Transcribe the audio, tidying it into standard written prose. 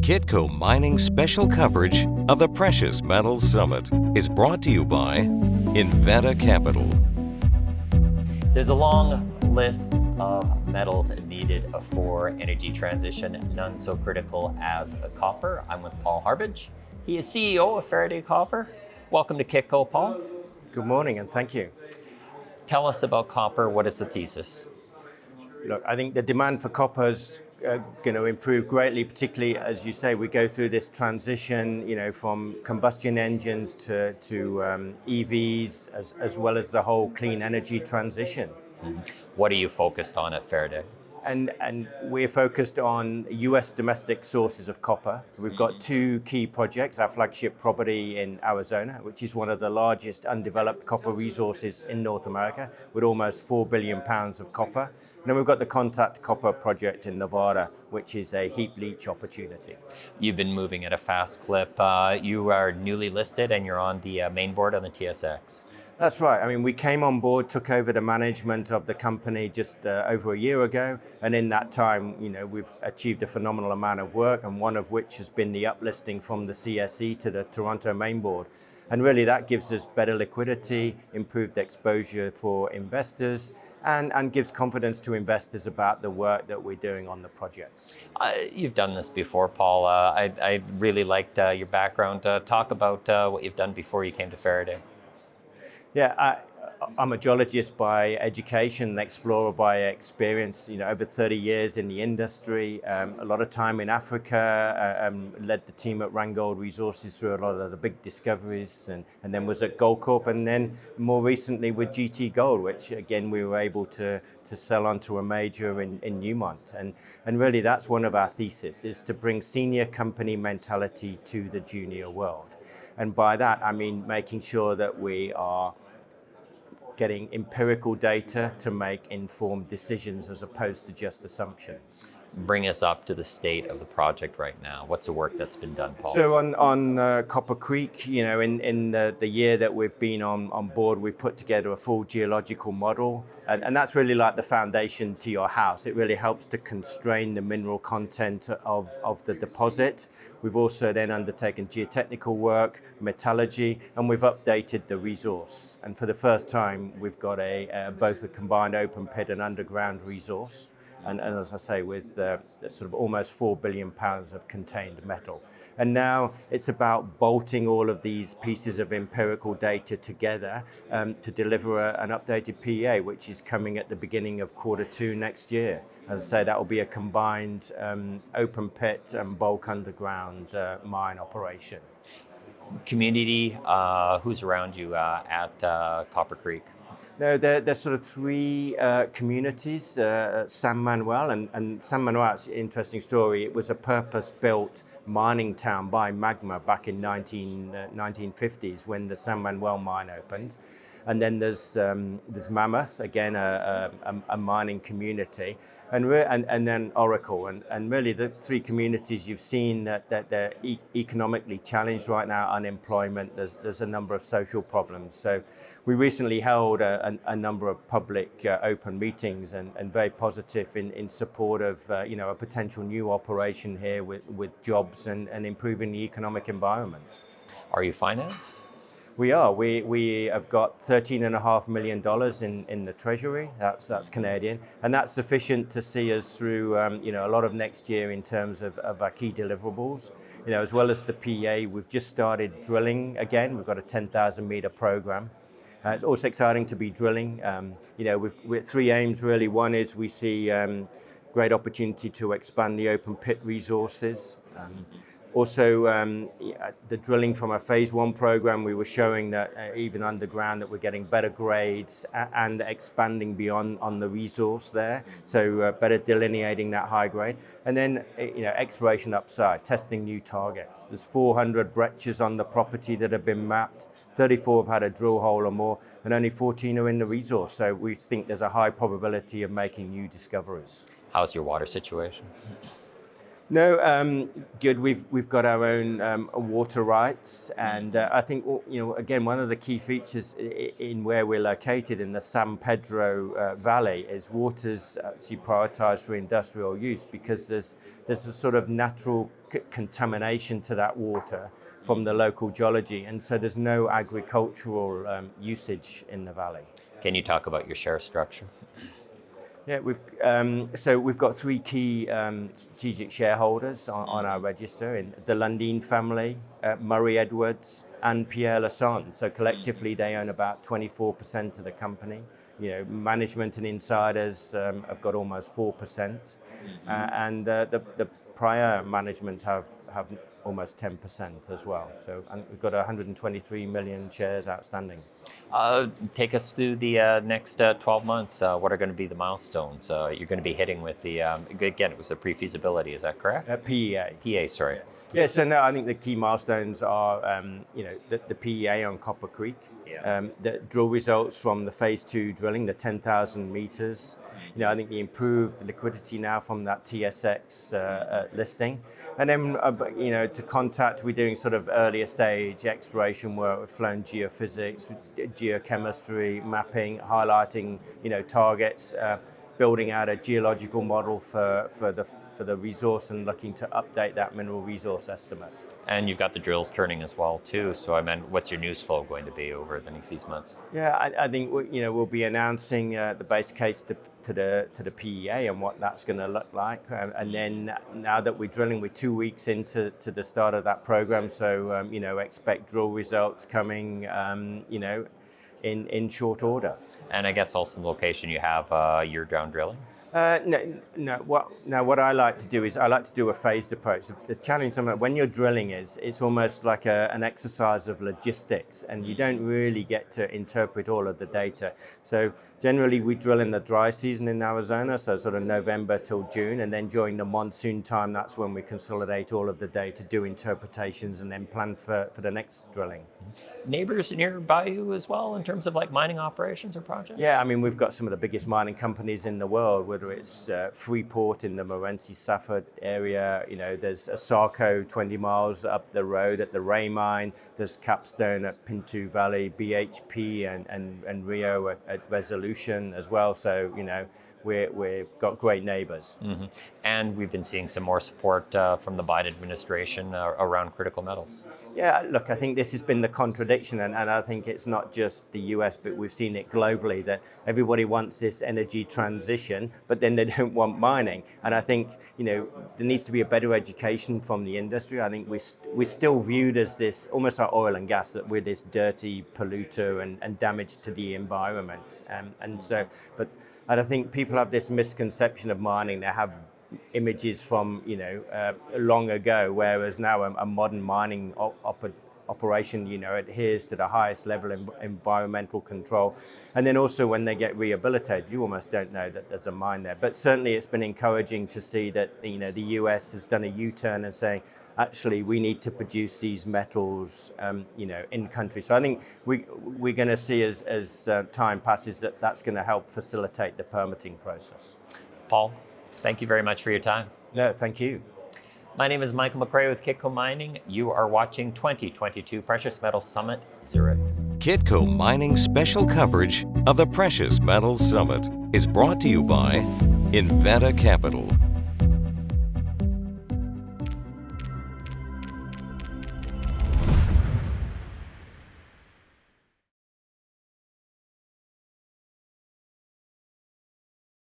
Kitco Mining's special coverage of the Precious Metals Summit is brought to you by Inventa Capital. There's a long list of metals needed for energy transition, none so critical as copper. I'm with Paul Harbidge. He is CEO of Faraday Copper. Welcome to Kitco, Paul. Good morning and thank you. Tell us about copper. What is the thesis? Look, I think the demand for copper is going to improve greatly, particularly as you say, we go through this transition, from combustion engines to EVs, as well as the whole clean energy transition. Mm-hmm. What are you focused on at Faraday? And we're focused on US domestic sources of copper. We've got two key projects, our flagship property in Arizona, which is one of the largest undeveloped copper resources in North America, with almost 4 billion pounds of copper. And then we've got the Contact Copper project in Nevada, which is a heap leach opportunity. You've been moving at a fast clip. You are newly listed and you're on the main board on the TSX. That's right. I mean, we came on board, took over the management of the company just over a year ago. And in that time, we've achieved a phenomenal amount of work, and one of which has been the uplisting from the CSE to the Toronto main board. And really that gives us better liquidity, improved exposure for investors, and gives confidence to investors about the work that we're doing on the projects. You've done this before, Paul. I really liked your background. Talk about what you've done before you came to Faraday. Yeah, I'm a geologist by education, an explorer by experience. Over 30 years in the industry, a lot of time in Africa, led the team at Randgold Resources through a lot of the big discoveries, and then was at Goldcorp, and then more recently with GT Gold, which again we were able to sell onto a major in Newmont. And really that's one of our theses, is to bring senior company mentality to the junior world. And by that I mean making sure that we are getting empirical data to make informed decisions as opposed to just assumptions. Bring us up to the state of the project right now. What's the work that's been done, Paul? So on Copper Creek, in the year that we've been on board, we've put together a full geological model. And that's really like the foundation to your house. It really helps to constrain the mineral content of the deposit. We've also then undertaken geotechnical work, metallurgy, and we've updated the resource. And for the first time, we've got both a combined open pit and underground resource. And as I say, with sort of almost 4 billion pounds of contained metal. And now it's about bolting all of these pieces of empirical data together to deliver an updated PEA, which is coming at the beginning of Q2 next year. As I say, that will be a combined open pit and bulk underground mine operation. Community, who's around you at Copper Creek? No, there's sort of three communities, San Manuel, and San Manuel, it's an interesting story. It was a purpose-built mining town by Magma back in 1950s when the San Manuel mine opened. And then there's Mammoth, again a mining community, and then Oracle, and really the three communities you've seen that they're economically challenged right now. Unemployment, there's a number of social problems. So we recently held a number of public open meetings and very positive in support of a potential new operation here with jobs and improving the economic environment. Are you financed? We are. We have got $13.5 million in the treasury. That's Canadian, and that's sufficient to see us through a lot of next year in terms of our key deliverables. As well as the PEA, we've just started drilling again. We've got a 10,000 meter program. It's also exciting to be drilling. With three aims really. One is we see great opportunity to expand the open pit resources. Also, the drilling from our phase one program, we were showing that even underground that we're getting better grades and expanding beyond on the resource there. So better delineating that high grade. And then, exploration upside, testing new targets. There's 400 breccias on the property that have been mapped. 34 have had a drill hole or more, and only 14 are in the resource. So we think there's a high probability of making new discoveries. How's your water situation? No, good. We've got our own water rights, and I think again one of the key features in where we're located in the San Pedro Valley is water's actually prioritised for industrial use because there's a sort of natural contamination to that water from the local geology, and so there's no agricultural usage in the valley. Can you talk about your share structure? Yeah, we've got three key strategic shareholders on our register: in the Lundin family, Murray Edwards and Pierre Lassonde. So collectively, they own about 24% of the company. Management and insiders have got almost 4%, and the prior management have almost 10% as well. So we've got 123 million shares outstanding. Take us through the next 12 months. What are going to be the milestones you're going to be hitting with the, again, it was a pre-feasibility, is that correct? PEA. PEA, sorry. Yeah, so no, I think the key milestones are, the PEA on Copper Creek, the drill results from the phase 2 drilling, the 10,000 meters. I think the improved liquidity now from that TSX listing. And then, to contact, we're doing sort of earlier stage exploration work. We've flown geophysics, geochemistry, mapping, highlighting, targets, building out a geological model for the resource and looking to update that mineral resource estimate. And you've got the drills turning as well too. So what's your news flow going to be over the next 6 months? Yeah, I think we'll be announcing the base case to the PEA and what that's going to look like. And then now that we're drilling, we're 2 weeks into the start of that program. So expect drill results coming in short order. And I guess also the location you have year-round drilling? No. What I like to do is I like to do a phased approach. The challenge when you're drilling is it's almost like an exercise of logistics, and you don't really get to interpret all of the data. So generally we drill in the dry season in Arizona, so sort of November till June, and then during the monsoon time, that's when we consolidate all of the data, do interpretations, and then plan for the next drilling. Neighbors nearby you as well in terms of like mining operations or projects? Yeah, I mean, we've got some of the biggest mining companies in the world, whether it's Freeport in the Morenci Safford area, there's Asarco 20 miles up the road at the Ray Mine, there's Capstone at Pinto Valley, BHP and Rio at Resolution as well. So, we've got great neighbors. Mm-hmm. And we've been seeing some more support from the Biden administration around critical metals. Yeah, look, I think this has been the contradiction, and I think it's not just the US, but we've seen it globally, that everybody wants this energy transition, but then they don't want mining. And I think, there needs to be a better education from the industry. I think we're still viewed as this, almost like oil and gas, that we're this dirty polluter and damage to the environment. And I think people have this misconception of mining. They have images from, long ago, whereas now a modern mining operation, adheres to the highest level of environmental control. And then also when they get rehabilitated, you almost don't know that there's a mine there. But certainly it's been encouraging to see that, the US has done a U-turn and saying, actually, we need to produce these metals, in country. So I think we're going to see as time passes that's going to help facilitate the permitting process. Paul, thank you very much for your time. No, thank you. My name is Michael McRae with Kitco Mining. You are watching 2022 Precious Metals Summit, Zurich. Kitco Mining special coverage of the Precious Metals Summit is brought to you by Inventa Capital.